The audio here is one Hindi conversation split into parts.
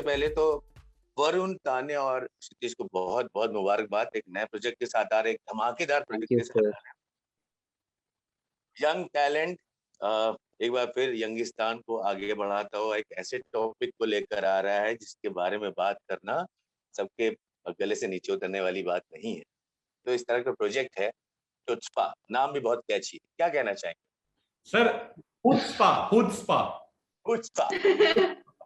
पहले तो वरुण, तान्या और क्षितिज को बहुत बहुत मुबारकबाद। एक नए प्रोजेक्ट के साथ आ रहे, एक धमाकेदार थैंक प्रोजेक्ट यू के साथ सर। आ रहे। यंग टैलेंट एक बार फिर यंगिस्तान को आगे बढ़ाता हुआ एक ऐसे टॉपिक को लेकर आ रहा है जिसके बारे में बात करना सबके गले से नीचे उतरने वाली बात नहीं है। तो इस तरह का प्रोजेक्ट है चुचपा, नाम भी बहुत कैची है। क्या कहना चाहेंगे सर? हुत्स्पा, हुत्स्पा, चुचपा।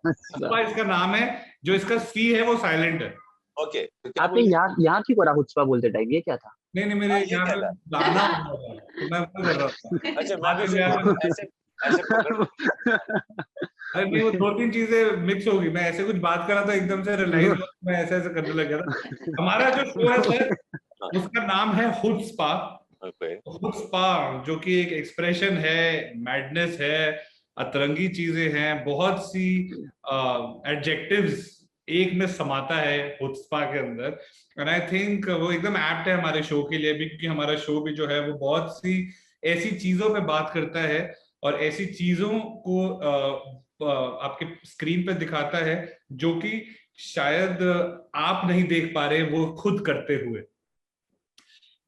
हुत्स्पा इसका नाम है। जो इसका सी है वो साइलेंट है। ओके, तो क्या आपने बोल यहाँ क्यों करा हुत्स्पा बोलते टाइम, ये क्या था? नहीं नहीं, मेरे हाँ, ये यहाँ क्या पे था? गाना हो रहा था तो मैं वो कर रहा था। अच्छा, मैं बाद भी में याद सोचूं आया। ऐसे ऐसे पकड़। अरे नहीं, वो दो तीन चीजें मिक्स होगी। मैं ऐसे कुछ बात कर रहा था, एकदम से रियलाइज हुआ मैं ऐसे ऐसे करने लग गया था। हमारा जो शो है सर, उसका नाम है हुत्स्पा। ओके, हुत्स्पा जो कि एक एक्सप्रेशन है, मैडनेस है, अतरंगी चीजें हैं, बहुत सी एडजेक्टिव्स एक में समाता है हुत्स्पा के अंदर। एंड आई थिंक वो एकदम एप्ट है हमारे शो के लिए भी, क्योंकि हमारा शो भी जो है वो बहुत सी ऐसी चीजों पे बात करता है और ऐसी चीजों को आपके स्क्रीन पे दिखाता है जो कि शायद आप नहीं देख पा रहे वो खुद करते हुए।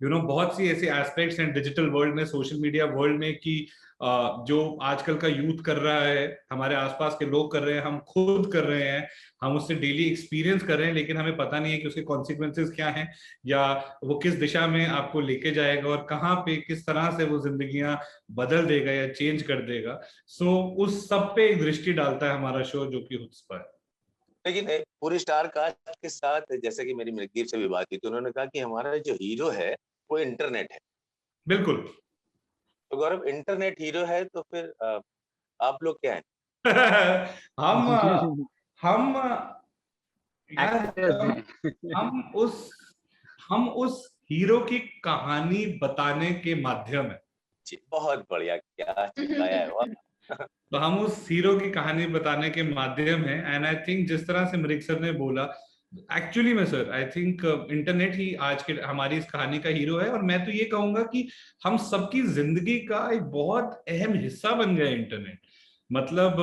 बहुत सी ऐसे एस्पेक्ट्स हैं डिजिटल वर्ल्ड में, सोशल मीडिया वर्ल्ड में, कि जो आजकल का यूथ कर रहा है, हमारे आसपास के लोग कर रहे हैं, हम खुद कर रहे हैं, हम उससे डेली एक्सपीरियंस कर रहे हैं, लेकिन हमें पता नहीं है कि उसके कॉन्सिक्वेंसेस क्या हैं या वो किस दिशा में आपको लेके जाएगा और कहाँ पे किस तरह से वो जिंदगियां बदल देगा या चेंज कर देगा। सो उस सब पे एक दृष्टि डालता है हमारा शो, जो कि हुत्स्पा है। लेकिन पूरी स्टार कास्ट के साथ जैसे कि मेरी मृगदीप से भी बात की तो उन्होंने कहा कि हमारा जो हीरो है वो इंटरनेट है। बिल्कुल। तो गौरव, इंटरनेट हीरो है तो फिर आप लोग क्या हैं? हम हम यार एक्टर्स हैं। हम उस हम उस हीरो की कहानी बताने के माध्यम है। जी, बहुत बढ़िया, क्या चिल्लाया है वाह। तो हम उस हीरो की कहानी बताने के माध्यम है। एंड आई थिंक जिस तरह से मृग सर ने बोला, एक्चुअली में सर आई थिंक इंटरनेट ही आज के हमारी इस कहानी का हीरो है। और मैं तो ये कहूंगा कि हम सबकी जिंदगी का एक बहुत अहम हिस्सा बन गया इंटरनेट। मतलब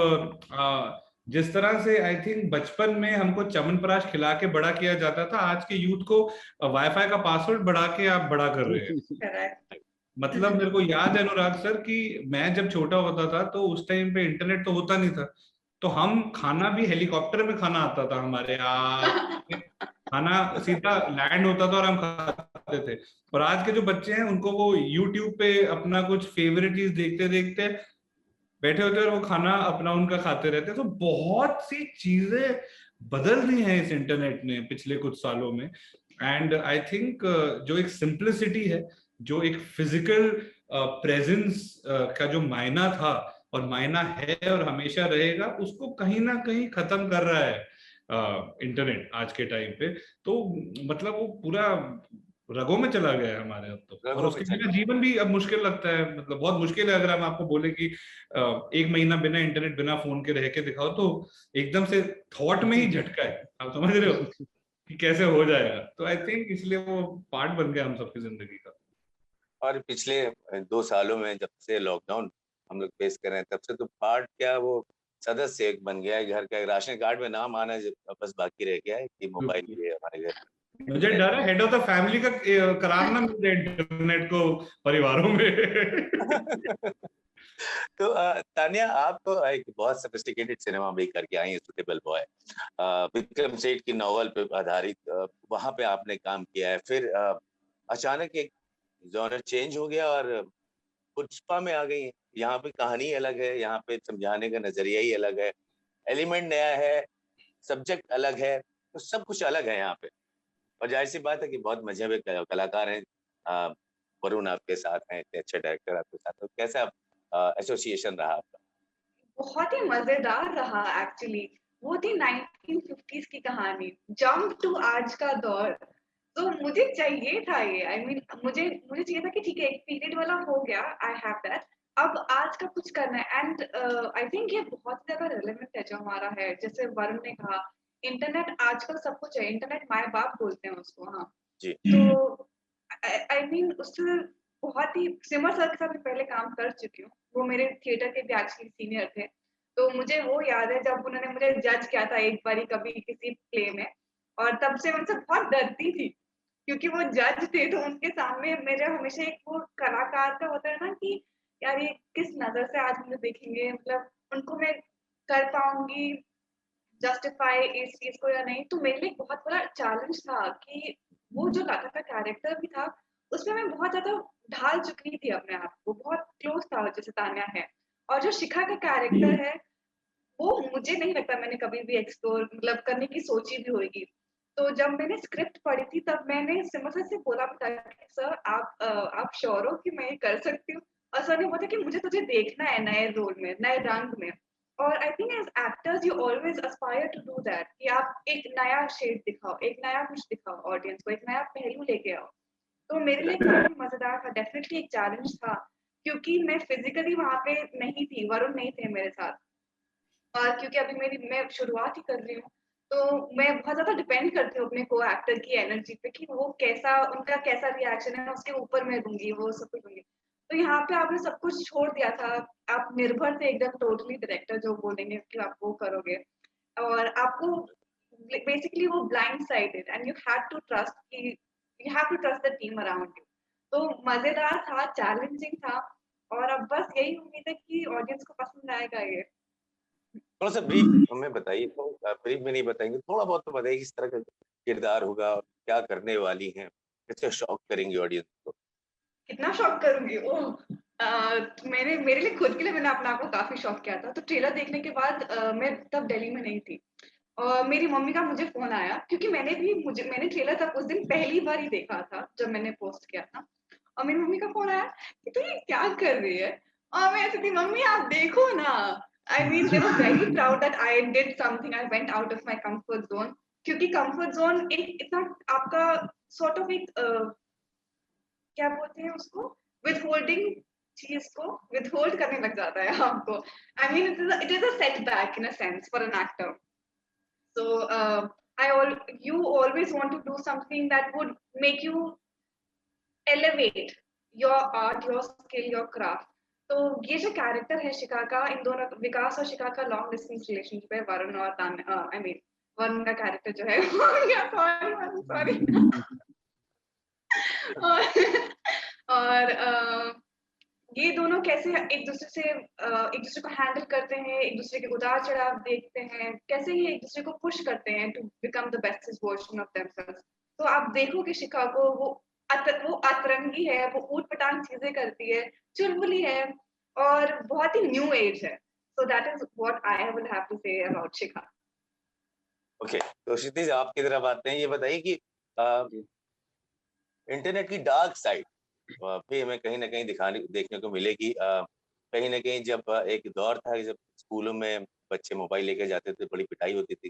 जिस तरह से आई थिंक बचपन में हमको च्यवनप्राश खिला के बड़ा किया जाता था, आज के यूथ को वाईफाई का पासवर्ड बढ़ा के आप बड़ा कर रहे हैं। मतलब मेरे को याद है अनुराग सर कि मैं जब छोटा होता था तो उस टाइम पे इंटरनेट तो होता नहीं था, तो हम खाना भी हेलीकॉप्टर में खाना आता था हमारे यहाँ। खाना सीधा लैंड होता था और हम खाते थे। और आज के जो बच्चे हैं उनको वो यूट्यूब पे अपना कुछ फेवरेट चीज देखते देखते बैठे होते हैं और वो खाना अपना उनका खाते रहते हैं। तो बहुत सी चीजें बदल रही हैं इस इंटरनेट ने पिछले कुछ सालों में। एंड आई थिंक जो एक सिंप्लिसिटी है, जो एक फिजिकल प्रेजेंस का जो मायना था और मायना है और हमेशा रहेगा, उसको कहीं ना कहीं खत्म कर रहा है इंटरनेट आज के टाइम पे। तो मतलब वो पूरा रगों में चला गया है हमारे अब तो। और रगों में उसके चल। बिना जीवन भी अब मुश्किल लगता है। मतलब बहुत मुश्किल है अगर हम आपको बोले कि एक महीना बिना इंटरनेट बिना फोन के रह के दिखाओ, तो एकदम से थॉट में ही झटका है। आप समझ रहे हो कि कैसे हो जाएगा। तो आई थिंक इसलिए वो पार्ट बन गया हम सबकी जिंदगी का। और पिछले 2 सालों में जब से लॉकडाउन हम लोग फेस कर रहे हैं तब से तो पार्ट क्या, वो सदस्य एक बन गया है घर का। राशन कार्ड में नाम आना बस बाकी रह गया है कि मोबाइल भी है हमारे घर मुझे में। डर है हेड ऑफ द फैमिली का करार ना मिल जाए इंटरनेट को परिवारों में। तो तान्या, आप तो एक बहुत सोफिस्टिकेटेड सिनेमा भी करके आई हैं, सुटेबल बॉय। विक्रम सेठ की नॉवल पे आधारित वहां पे आपने काम किया है। फिर अचानक एक जॉनर चेंज हो गया और पुष्पा में आ गई हैं। यहाँ पे कहानी अलग है, यहाँ पे समझाने का नजरिया ही अलग है, एलिमेंट नया है, सब्जेक्ट अलग है, तो सब कुछ अलग है यहाँ पे। और जाहिर सी बात है कि बहुत मजे कलाकार हैं। अ, वरुण आपके साथ हैं, इतने अच्छे डायरेक्टर आपके साथ, तो कैसा एसोसिएशन रहा आपका? बहुत ही मजेदार रहा एक्चुअली। वो थी 1950s की कहानी, जंप टू आज का दौर। तो मुझे चाहिए था ये, आई मीन मुझे मुझे चाहिए था कि ठीक है एक पीरियड वाला हो गया, आई हैव दैट। अब आज का कुछ करना है। एंड आई थिंक ये बहुत ज्यादा रेलेवेंट है जो हमारा है। जैसे वरुण ने कहा, इंटरनेट आजकल सब कुछ है। इंटरनेट माए बाप बोलते हैं उसको। हाँ जी। तो आई मीन उससे बहुत ही सिमर सर के साथ मैं पहले काम कर चुकी हूँ। वो मेरे थिएटर के भी एक्चुअली सीनियर थे। तो मुझे वो याद है जब उन्होंने मुझे जज किया था एक बारी कभी किसी प्ले में, और तब से मैं उनसे बहुत डरती थी क्योंकि वो जज थे, तो उनके सामने मेरे हमेशा एक वो कलाकार का होता है ना कि यार ये किस नजर से आज मुझे देखेंगे, मतलब उनको मैं कर पाऊंगी जस्टिफाई इस चीज को या नहीं। तो मेरे लिए एक बहुत बड़ा चैलेंज था कि वो जो लता का कैरेक्टर भी था उसमें मैं बहुत ज्यादा ढाल चुकी थी अपने आप को, बहुत क्लोज था जैसे तान्या है। और जो शिखा का कैरेक्टर है वो मुझे नहीं लगता मैंने कभी भी एक्सप्लोर मतलब करने की सोची भी होगी। तो जब मैंने स्क्रिप्ट पढ़ी थी तब मैंने सिमर सर से बोला था कि सर आप श्योर हो कि मैं ये कर सकती हूँ? और सर ने बोला कि मुझे तुझे देखना है नए रोल में, नए रंग में। और I think as actors you always aspire to do that कि आप एक नया शेड दिखाओ, एक नया कुछ दिखाओ ऑडियंस को, एक नया पहलू लेके आओ। तो मेरे लिए काफी मजेदार था, डेफिनेटली एक चैलेंज था क्योंकि मैं फिजिकली वहां पे नहीं थी, वरुण नहीं थे मेरे साथ। और क्योंकि अभी मैं शुरुआत ही कर रही हूँ, तो मैं बहुत ज़्यादा डिपेंड करती हूँ अपने को एक्टर की एनर्जी पे कि वो कैसा, उनका कैसा रिएक्शन है, उसके ऊपर मैं दूँगी, वो सब कुछ दूँगी। तो यहाँ पे आपने सब कुछ छोड़ दिया था, आप निर्भर थे एकदम टोटली डायरेक्टर जो बोलेंगे कि आप वो करोगे, और आपको बेसिकली वो blind sided and you had to trust कि you have to trust the team around you. तो मज़ेदार था, चैलेंजिंग था, और अब बस यही उम्मीद है कि ऑडियंस को पसंद आएगा ये। थोड़ा सा ब्रीफ हमें बताइए, तो ब्रीफ में नहीं बताएंगे, थोड़ा बहुत तो बताइए किस तरह का किरदार होगा, क्या करने वाली हैं, कैसे शॉक करेंगे ऑडियंस को। कितना शॉक करूंगी ओह। मैंने मेरे लिए खुद के लिए मैंने अपने आप को काफी शॉक किया था। तो ट्रेलर देखने के बाद मैं तब दिल्ली में नहीं थी और मेरी मम्मी का मुझे फोन आया क्योंकि मैंने ट्रेलर तब उस दिन पहली बार ही देखा था जब मैंने पोस्ट किया था। और मेरी मम्मी का फोन आया कि तू ये क्या कर रही है। और मैं ऐसी थी, मम्मी आप देखो ना। I mean they were very proud that I did something, I went out of my comfort zone. क्योंकि कंफर्ट जोन एक इतना आपका सॉर्ट ऑफ एक क्या बोलते हैं उसको, विथहोल्डिंग चीज को विथहोल्ड करने लग जाता है आपको। I mean it is a setback in a sense for an actor. So you always want to do something that would make you elevate your art, your skill, your craft. तो ये जो कैरेक्टर है शिखा का, इन दोनों विकास और शिखा का लॉन्ग डिस्टेंस रिलेशनशिप है, वरुण और आई मीन वरुण का कैरेक्टर जो है सॉरी और ये दोनों कैसे एक दूसरे को हैंडल करते हैं, एक दूसरे के उतार चढ़ाव देखते हैं, कैसे ये एक दूसरे को पुश करते हैं to become the best version of themselves. तो आप देखोगे शिखा को, वो अतरंगी है, वो ऊट-पटांग चीजें करती है, चुलबुली है और बहुत ही न्यू एज है। So that is what I would have to say about Shikha. Okay, तो क्षितिज आपकी तरफ आते हैं, ये बताइए कि जी। इंटरनेट की डार्क साइड भी हमें कहीं ना कहीं देखने को मिलेगी। कहीं ना कहीं जब एक दौर था कि जब स्कूलों में बच्चे मोबाइल लेके जाते थे, बड़ी पिटाई होती थी,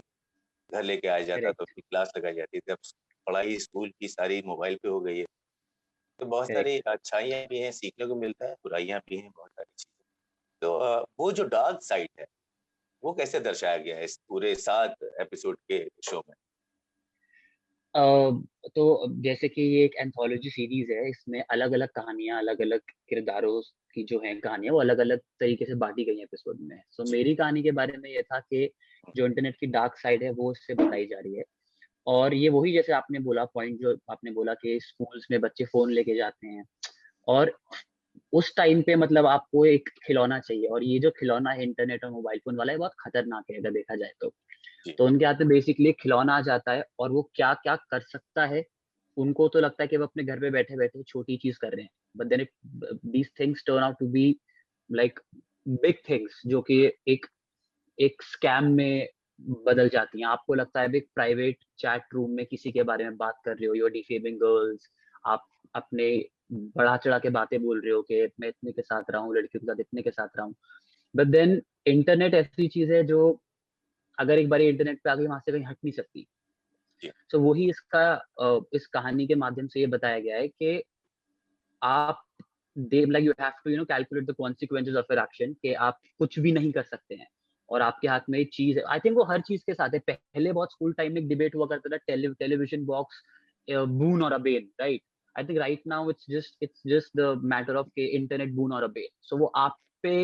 घर लेके आया जाता तो करेक्ट, उसकी क्लास लगाई जाती थी। अब पढ़ाई स्कूल की सारी मोबाइल पे हो गई है, तो बहुत सारी करेक्ट। अच्छाइयाँ भी हैं, सीखने को मिलता है, बुराइयां भी हैं, बहुत सारी चीजें। तो वो जो डार्क साइड है वो कैसे दर्शाया गया है इस पूरे 7 एपिसोड के शो में? अ, तो जैसे कि ये एक एंथोलॉजी सीरीज है, इसमें अलग-अलग कहानियाँ, अलग-अलग किरदारों की जो हैं कहानियाँ, वो अलग-अलग तरीके से बाँटी गई हैं एपिसोड में। सो जी। मेरी कहानी के बारे में ये था कि जो इंटरनेट की डार्क साइड है, वो इससे बताई जा रही है। और ये वही जैसे आपने बोला पॉइंट जो आपने बोला कि स्कूल्स में बच्चे फ़ोन लेके जाते हैं और उस टाइम पे मतलब आपको एक खिलौना चाहिए और ये जो खिलौना है इंटरनेट और मोबाइल फ़ोन वाला, ये बहुत खतरनाक है अगर देखा जाए तो। जी। तो उनके हाथ में बेसिकली एक खिलौना आ जाता है और वो क्या-क्या कर सकता है, उनको तो लगता है कि वो अपने घर पे बैठे-बैठे छोटी चीज़ कर रहे हैं। But then these things turn out to be like big things जो कि एक एक स्कैम में बदल जाती हैं। आपको लगता है एक प्राइवेट चैट रूम में किसी के बारे में बात कर रहे हो, यू आर डिफेमिंग गर्ल्स, आप अपने बढ़ा-चढ़ा के बातें बोल रहे हो कि मैं इतने के साथ रहा हूँ, लड़कियों के साथ इतने के साथ रहा हूँ। बट देन इंटरनेट ऐसी चीज़ है जो अगर एक बार इंटरनेट पे आ गई, वहाँ से कहीं हट नहीं सकती। जी। सो वही इस कहानी के माध्यम से ये बताया गया है कि आप like you have to calculate the consequences of your action कि आप कुछ भी नहीं कर सकते हैं और आपके हाथ में एक चीज़ है। आई थिंक वो हर चीज़ के साथ है। पहले बहुत स्कूल टाइम में एक डिबेट हुआ करता था टेलीविज़न बॉक्स बून और a bane, right? I think right now it's just the matter of के इंटरनेट बून और अ बेन। सो वो आप पे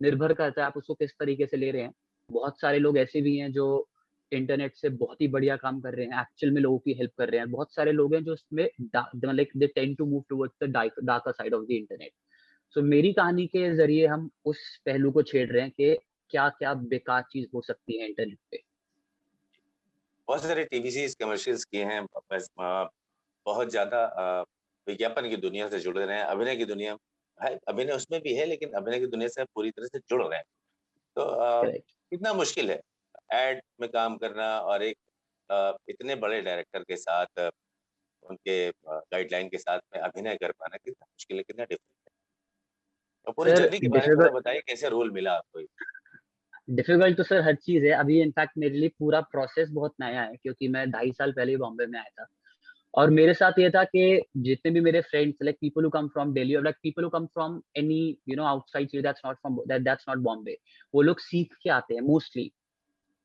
निर्भर करता है आप उसको किस तरीके से ले रहे हैं। बहुत सारे लोग ऐसे भी हैं जो इंटरनेट से बहुत ही बढ़िया काम कर रहे हैं, एक्चुअल में लोगों की हेल्प कर रहे हैं। बहुत सारे लोग हैं जो इसमें like they tend to move towards the darker side of the internet. So मेरी कहानी के जरिए हम उस पहलू को छेड़ रहे हैं कि क्या क्या बेकार चीज हो सकती है इंटरनेट पे। बहुत सारे टीवी सीरीज कमर्शियल्स किए हैं, बहुत ज्यादा विज्ञापन की दुनिया से जुड़ रहे हैं, अभिनय की दुनिया है, अभिनय उसमें भी है, लेकिन अभिनय की दुनिया से पूरी तरह से जुड़ रहे हैं। तो करेक्ट। कितना मुश्किल है एड में काम करना और एक इतने बड़े डायरेक्टर के साथ उनके गाइडलाइन के साथ में अभिनय कर पाना कितना मुश्किल है, कितना डिफिकल्ट है। और पूरी सर जर्नी के बारे में थोड़ा बताइए, कैसे रोल मिला आपको? डिफिकल्ट तो सर हर चीज है। अभी इनफैक्ट मेरे लिए पूरा प्रोसेस बहुत नया है, क्योंकि मैं 2.5 साल पहले ही बॉम्बे में आया था। और मेरे साथ ये था कि जितने भी मेरे friends, like people who come from Delhi और like people who come from any outside city that's not from that's not Bombay, वो लोग सीख के आते हैं मोस्टली।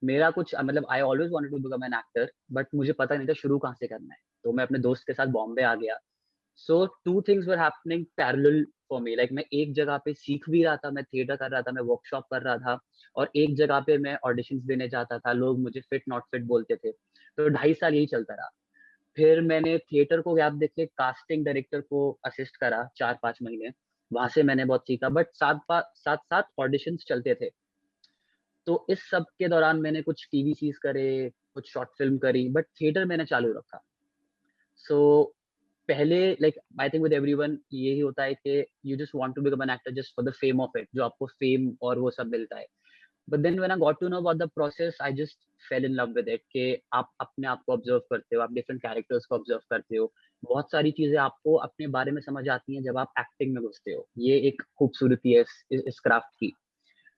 मेरा कुछ मतलब I always wanted to become an actor, but मुझे पता नहीं था शुरू कहाँ से करना है। तो मैं अपने दोस्त के साथ बॉम्बे आ गया। सो 2 things were happening parallel for me. Like मैं एक जगह पे सीख भी रहा था, मैं थिएटर कर रहा था, मैं वर्कशॉप कर रहा था, और एक जगह पे मैं ऑडिशंस देने जाता था, लोग मुझे फिट नॉट फिट बोलते थे। तो 2.5 साल यही चलता रहा। फिर मैंने थिएटर को गैप देके कास्टिंग डायरेक्टर को असिस्ट करा 4-5 महीने। वहां से मैंने बहुत सीखा, बट साथ साथ ऑडिशंस चलते थे। तो इस सब के दौरान मैंने कुछ टीवी सीरीज करे, कुछ शॉर्ट फिल्म करी, बट थिएटर मैंने चालू रखा। सो पहले like I think with everyone यही होता है कि you just want to become an actor just for the fame of it, जो आपको फेम और वो सब मिलता है। But then when I got to know about the process, I just fell in love with it, कि आप अपने आप को ऑब्जर्व करते हो, आप डिफरेंट कैरेक्टर्स को ऑब्जर्व करते हो। बहुत सारी चीजें आपको अपने बारे में समझ आती हैं जब आप एक्टिंग में घुसते हो। ये एक खूबसूरती है इस क्राफ्ट की।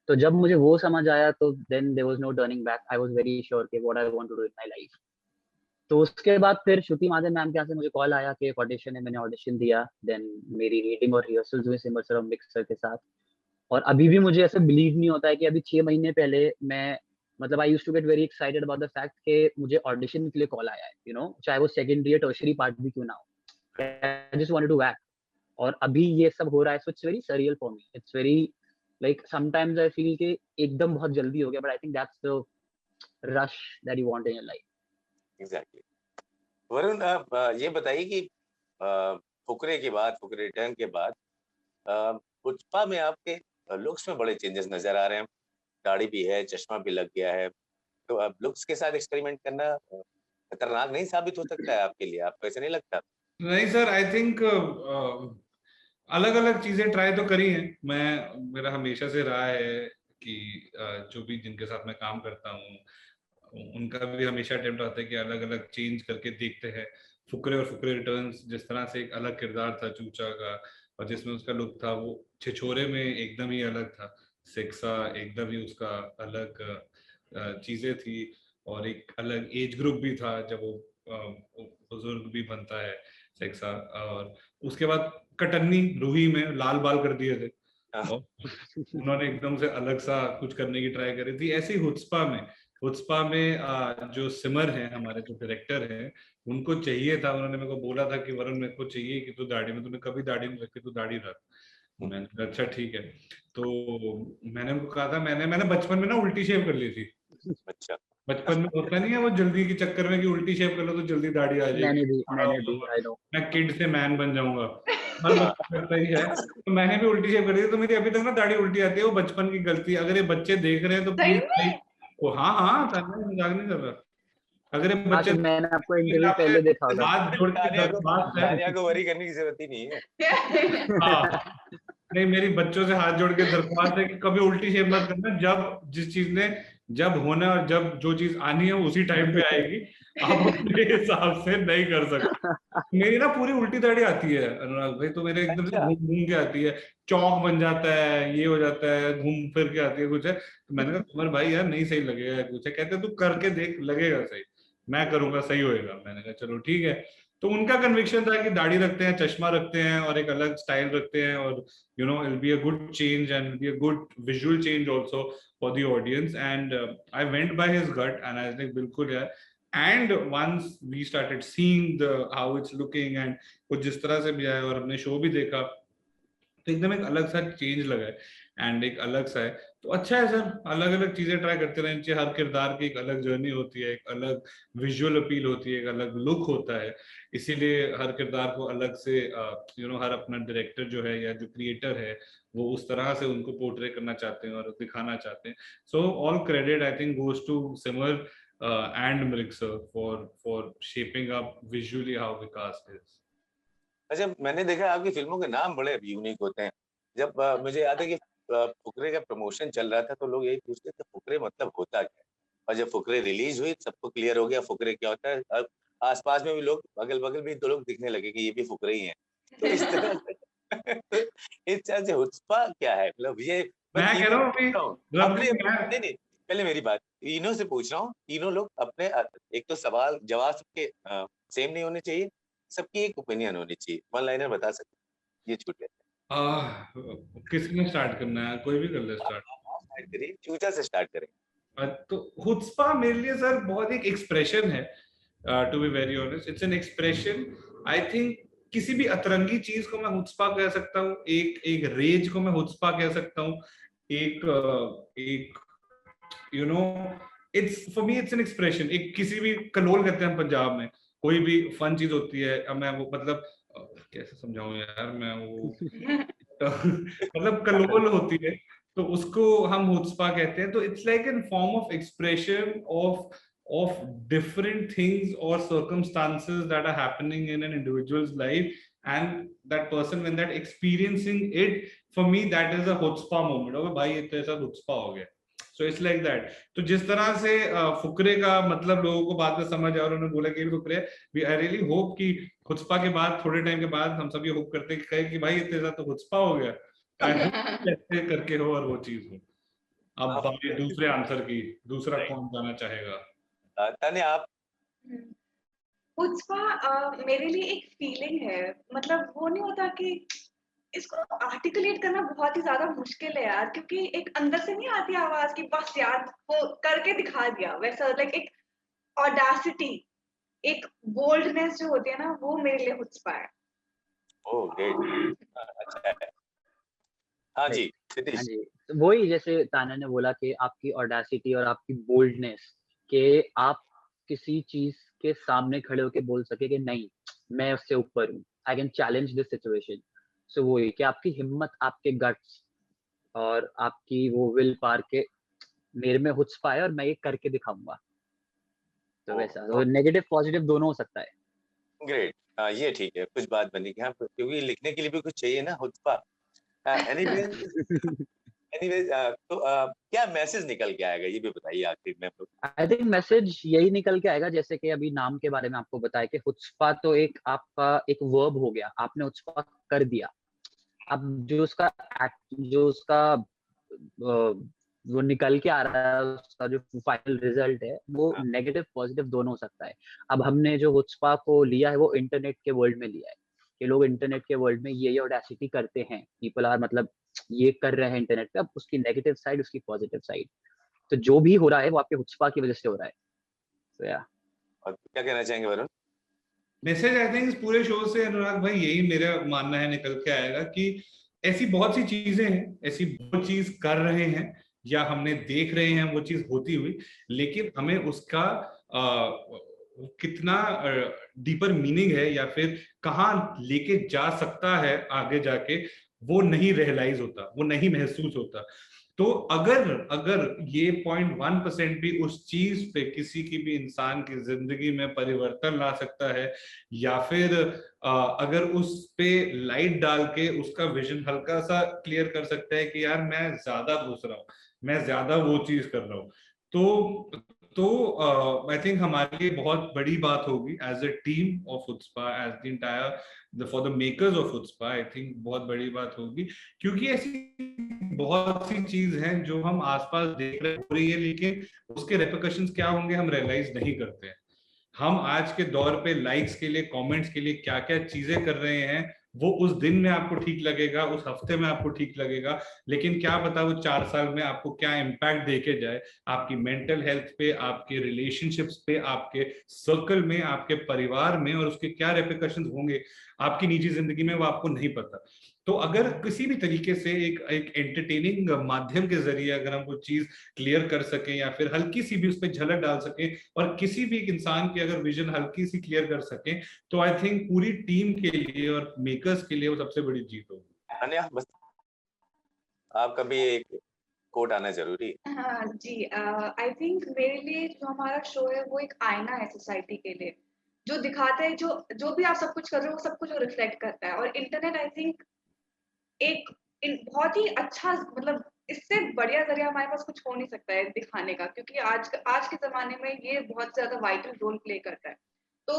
तो जब मुझे वो समझ आया, तो then there was no turning back. I was very sure कि what I want to do in my life. तो उसके बाद फिर श्रुति महाजन मैम के यहाँ से मुझे कॉल आया कि एक ऑडिशन है। मैंने ऑडिशन दिया। देन मेरी रीडिंग और रिहर्सल्स हुई सिमर सर और मिक्स सर के साथ। और अभी भी मुझे ऐसे बिलीव नहीं होता है कि अभी 6 महीने पहले मैं, मतलब I used to get very excited about the fact कि मुझे ऑडिशन के लिए कॉल आया है, चाहे वो सेकेंडरी या टर्शियरी पार्ट भी क्यों ना हो। I just wanted to act. और अभी ये सब हो रहा है, so it's very surreal for me. It's very like sometimes I feel कि एकदम बहुत जल्दी हो गया, but I think that's the rush that you want in your life. Exactly. Varun, आप ये बताइए कि फुकरे के बाद, फुकरे रिटर्न के बाद पुष्पा में आपके लुक्स में बड़े चेंजेस नजर आ रहे हैं। दाढ़ी भी है, चश्मा भी लग गया है। तो अब लुक्स के साथ एक्सपेरिमेंट करना खतरनाक नहीं साबित हो सकता है आपके लिए? आपको ऐसा नहीं लगता? नहीं सर, आई थिंक अलग अलग चीजें ट्राई तो करी हैं। मेरा हमेशा से रहा है कि जो भी जिनके साथ मैं काम करता हूँ उनका भी हमेशा अटेम्प्ट आता है कि अलग अलग चेंज करके देखते हैं। फुकरे और फुकरे रिटर्न्स जिस तरह से एक अलग किरदार था चूचा का, और जिसमें उसका लुक था, वो छिछोरे में एकदम ही अलग था। सेक्सा एकदम ही उसका अलग चीजें थी, और एक अलग एज ग्रुप भी था जब वो बुजुर्ग भी बनता है सेक्सा। और उसके बाद कटन्नी रूही में लाल बाल कर दिए थे, और उन्होंने एकदम से अलग सा कुछ करने की ट्राई करी थी। ऐसे ही हुस्पा में जो सिमर है, हमारे जो डायरेक्टर हैं, उनको चाहिए था, उन्होंने मेरे को बोला था कि वरुण मेरे को चाहिए कि तू दाढ़ी में, तूने कभी दाढ़ी नहीं रखी, तू दाढ़ी रख। मैंने कहा अच्छा ठीक है। तो मैंने उनको कहा था, मैंने बचपन में ना उल्टी शेव कर ली थी। अच्छा। बचपन में होता नहीं है वो जल्दी के चक्कर में कि उल्टी शेव कर लो तो जल्दी दाढ़ी आ जाएगी, मैंने भी आई नो। मैं किड से मैन बन जाऊंगा, हर बच्चा करता ही है। तो मैंने भी उल्टी शेव कर दी, तो मेरी अभी तक ना दाढ़ी उल्टी आती है। वो बचपन की गलती है। अगर ये बच्चे देख रहे हैं तो सही प्लीज, में? वो हाँ, तान्या मजाक नहीं कर रहा। अगर ये हाँ, बच्चे, तो मैंने आपको इंटरव्यू पहले देखा होगा। हाथ जोड़ के दरख्वास्त है। तानिया को वरी करने की जरूरत ही नहीं है। हाँ, नहीं, मेरी बच्चों से हाथ जोड़ के दरख्वास्त है कि कभी उल्टी शेव मत करना। जब जिस चीज ने जब होना और जब जो चीज आनी है उसी टाइम पे आएगी, आप अपने हिसाब से नहीं कर सकते। मेरी ना पूरी उल्टी दाढ़ी आती है अनुराग भाई, तो मेरे एकदम से अच्छा। घूम घूम के आती है, चौक बन जाता है, ये हो जाता है, घूम फिर के आती है कुछ है। तो मैंने कहा कुमार भाई यार नहीं सही लगेगा कुछ है। कहते तू करके देख, लगेगा सही, मैं करूंगा सही होएगा। मैंने कहा चलो ठीक है। तो उनका कन्विक्शन था कि दाढ़ी रखते हैं, चश्मा रखते हैं और एक अलग स्टाइल रखते हैं, और it'll be a good change and it'll be a good visual change also for the audience. And I went by his gut and I was like बिल्कुल यार। And once we started seeing how it's looking and वो जिस तरह से भी आया और हमने शो भी देखा, तो एकदम एक अलग सा चेंज लगा है। एंड एक अलग सा है। तो अच्छा है सर, अलग अलग चीजें ट्राई करते रहना चाहिए। हर किरदार की एक अलग जर्नी होती है, एक अलग विजुअल अपील होती है, एक अलग लुक होता है, इसीलिए हर किरदार को अलग से हर अपना डायरेक्टर जो है या जो क्रिएटर है वो उस तरह से उनको पोर्ट्रे करना चाहते हैं और दिखाना चाहते हैं। So all credit I think goes to Simar and Mrik sir for shaping up visually how Vikas is. अच्छा, मैंने देखा आपकी फिल्मों के नाम बड़े यूनिक होते हैं। जब मुझे याद है कि फुकरे का प्रमोशन चल रहा था तो लोग यही पूछते थे फुकरे मतलब होता क्या है, और जब फुकरे रिलीज हुई सबको क्लियर हो गया फुकरे क्या होता है। अब आसपास में भी लोग, अगल बगल भी दो लोग दिखने लगे कि ये भी फुकरे ही हैं। तो इस तरह से इस तरह से हुस्पा क्या है, मतलब ये मैं कह रहा हूँ अपने नहीं नहीं, पहले मेरी बात, तीनों से पूछ रहा हूँ, तीनों लोग अपने, एक तो सवाल जवाब सबके सेम नहीं होने चाहिए, सबकी एक ओपिनियन होनी चाहिए। वन लाइनर बता सकते, ये छूट लेते। किसने स्टार्ट करना है? कोई भी कर ले स्टार्ट। स्टार्ट करिए, चूचा से स्टार्ट करें। तो हुस्पा मेरे लिए सर बहुत एक एक्सप्रेशन है, to be very honest it's an expression. I think किसी भी अतरंगी चीज को मैं हुस्पा कह सकता हूँ, एक रेज को मैं हुस्पा कह सकता हूँ, एक it's for me it's an expression. एक किसी भी कलोल कहते हैं पंजाब में, कोई भी फन चीज होती है, अब मैं वो मतलब कैसे समझाऊं यार मैं वो मतलब कलोल होती है तो उसको हम हुस्पा कहते हैं। तो it's like an form of expression of different things or circumstances that are happening in an individual's life, and that person when that experiencing it, for me that is a chutzpah moment। अबे भाई ये तो ऐसा chutzpah हो गया। So it's like that। तो जिस तरह से फुकरे का मतलब लोगों को बाद में समझ आया और उन्होंने बोला कि फुकरे, आई रियली होप कि खुस्पा के बाद थोड़े टाइम के बाद हम सब ये होप करते हैं कि कहे कि भाई इतने ज्यादा तो खुस्पा हो गया, ऐसे करके हो और वो चीज हो। अब बाकी दूसरे आंसर की, दूसरा कौन जाना चाहेगा? तान्या आप। खुस्पा मेरे लिए एक फीलिंग है, मतलब वो नहीं होता कि इसको आर्टिकुलेट करना बहुत ही ज्यादा मुश्किल है यार, क्योंकि एक अंदर से नहीं आती आवाज की बस यार वो करके दिखा दिया, वैसा लाइक एक ऑडासिटी, एक बोल्डनेस जो होती है ना, वो मेरे लिए खुस्पा है। ओह ग्रेट, अच्छा है। हाँ जी हाँ जी, तो वही जैसे तान्या ने बोला कि आपकी ऑडासिटी और आपकी बोल्डनेस, कि आप किसी चीज के सामने खड़े होके बोल सके कि नहीं मैं उससे ऊपर हूँ, I can challenge this situation. So वही कि आपकी हिम्मत, आपके गट्स और आपकी वो विल पावर के मेरे में हुस्पा है और मैं ये करके दिखाऊंगा। तो वैसा तो नेगेटिव पॉजिटिव दोनों हो सकता है। ग्रेट, ये ठीक है, कुछ बात बनी, क्योंकि लिखने के लिए भी कुछ चाहिए ना हुस्पा। एनीवेज तो क्या मैसेज निकल के आएगा ये भी बताइए आखिर में। आई थिंक मैसेज यही निकल के आएगा, जैसे कि अभी नाम के बारे में आपको बताया कि हुस्पा तो एक आपका एक वर्ब हो गया, आपने हुस्पा कर दिया। अब जो उसका वो निकल के आ रहा है, उसका जो फाइनल रिजल्ट है वो नेगेटिव पॉजिटिव दोनों हो सकता है। अब हमने जो हुस्पा को लिया है वो इंटरनेट के वर्ल्ड में लिया है, कि लोग इंटरनेट के वर्ल्ड में ये ऑडेसिटी करते हैं, पीपल आर मतलब ये कर रहे हैं इंटरनेट पे। अब उसकी नेगेटिव साइड, उसकी पॉजिटिव साइड, तो जो भी हो रहा है वो आपके हुस्पा की वजह से हो रहा है। तो या और क्या कहना चाहेंगे वरुण? मैसेज आई थिंक इस पूरे शो से अनुराग भाई यही मेरा मानना है निकल के आएगा कि ऐसी बहुत सी चीजें हैं, ऐसी बहुत चीज कर रहे हैं या हमने देख रहे हैं वो चीज होती हुई, लेकिन हमें उसका कितना डीपर मीनिंग है या फिर कहाँ लेके जा सकता है आगे जाके, वो नहीं रियलाइज होता, वो नहीं महसूस होता। तो अगर ये 0.1% भी उस चीज पे किसी की भी इंसान की जिंदगी में परिवर्तन ला सकता है, या फिर अगर उस पे लाइट डाल के उसका विजन हल्का सा क्लियर कर सकता है कि यार मैं ज्यादा घुस रहा हूँ, मैं ज्यादा वो चीज कर रहा हूँ, तो आई थिंक हमारे लिए बहुत बड़ी बात होगी as a team of Huspa, as the entire for the makers of Huspa. I think बहुत बड़ी बात होगी, क्योंकि ऐसी बहुत सी चीज हैं जो हम आसपास देख रही है, लेकिन उसके रेपरकशंस क्या होंगे हम रियलाइज नहीं करते हैं। हम आज के दौर पे लाइक्स के लिए, कमेंट्स के लिए क्या क्या चीजें कर रहे हैं, वो उस दिन में आपको ठीक लगेगा, उस हफ्ते में आपको ठीक लगेगा, लेकिन क्या पता वो 4 साल में आपको क्या इम्पैक्ट देके जाए आपकी मेंटल हेल्थ पे, आपके रिलेशनशिप्स पे, आपके सर्कल में, आपके परिवार में, और उसके क्या रेपरकशंस होंगे आपकी निजी जिंदगी में, वो आपको नहीं पता। तो अगर किसी भी तरीके से एक एंटरटेनिंग माध्यम के जरिए अगर हम वो चीज क्लियर कर सके या फिर हल्की सी भी उस पर झलक डाल सके और किसी भी एक इंसान की अगर विजन हल्की सी क्लियर कर सके, तो आई थिंक पूरी टीम के लिए और मेकर्स के लिए वो सबसे बड़ी जीत होगी। अनया, बस आपका भी एक कोट आना जरूरी है। हाँ जी, आई थिंक मेरे लिए जो हमारा शो है वो एक आईना है सोसाइटी के लिए, जो दिखाता है जो भी आप सब कुछ कर रहे हो वो सब कुछ वो रिफ्लेक्ट करता है। और इंटरनेट आई थिंक एक बहुत ही अच्छा, मतलब इससे बढ़िया जरिया हमारे पास कुछ हो नहीं सकता है दिखाने का, क्योंकि आज के ज़माने में ये बहुत ज़्यादा वाइटल रोल प्ले करता है। तो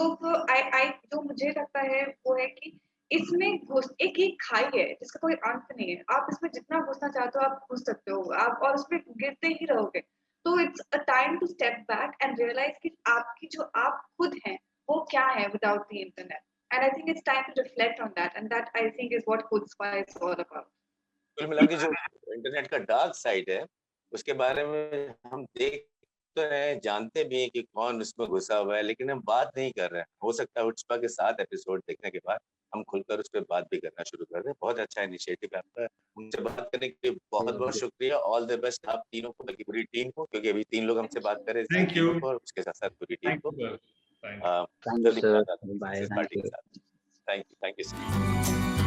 आई जो मुझे लगता है वो है कि इसमें घुस एक खाई है जिसका कोई अंत नहीं है। आप इसमें जितना घुसना चाहते हो आप घुस सकते हो, आप और उसमें गिरते ही रहोगे। तो it's a time to step back and realise कि आपकी जो आप खुद हैं, वो क्या है without the internet. And I think it's time to reflect on that, and that I think is what Chutzpah is all about. कुल मिला के जो इंटरनेट का डार्क साइड है उसके बारे में हम देख तो रहे हैं, जानते भी हैं कि कौन उसमें घुसा हुआ है, लेकिन हम बात नहीं कर रहे हैं। हो सकता है हुचपा के 7 एपिसोड देखने के बाद हम खुलकर उस पर बात भी करना शुरू कर दें। बहुत अच्छा इनिशिएटिव है आपका। मुझसे बात करने के लिए बहुत बहुत शुक्रिया। ऑल द बेस्ट आप तीनों को, बल्कि पूरी टीम को, क्योंकि अभी 3 लोग हमसे बात कर रहे हैं, थैंक यू, तीनों को और उसके साथ साथ पूरी टीम को। थैंक यू थैंक यू जल्दी सर, मुलाकात होगी bye, success thank party you. के साथ। Thank you sir.